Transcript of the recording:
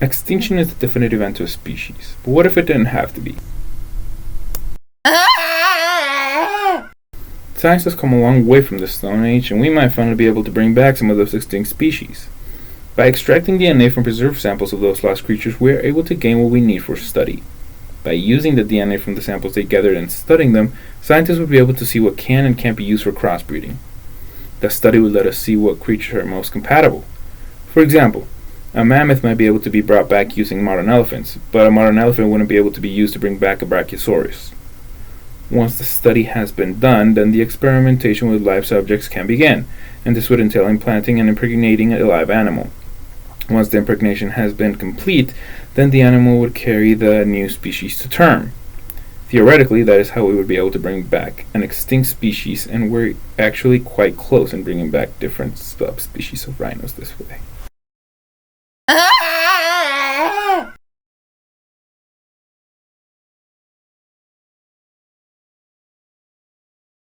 Extinction is the definitive end to a species, but what if it didn't have to be? Science has come a long way from the Stone Age, and we might finally be able to bring back some of those extinct species. By extracting DNA from preserved samples of those lost creatures, we are able to gain what we need for study. By using the DNA from the samples they gathered and studying them, scientists would be able to see what can and can't be used for crossbreeding. The study would let us see what creatures are most compatible. For example, a mammoth might be able to be brought back using modern elephants, but a modern elephant wouldn't be able to be used to bring back a brachiosaurus. Once the study has been done, then the experimentation with live subjects can begin, and this would entail implanting and impregnating a live animal. Once the impregnation has been complete, then the animal would carry the new species to term. Theoretically, that is how we would be able to bring back an extinct species, and we're actually quite close in bringing back different subspecies of rhinos this way.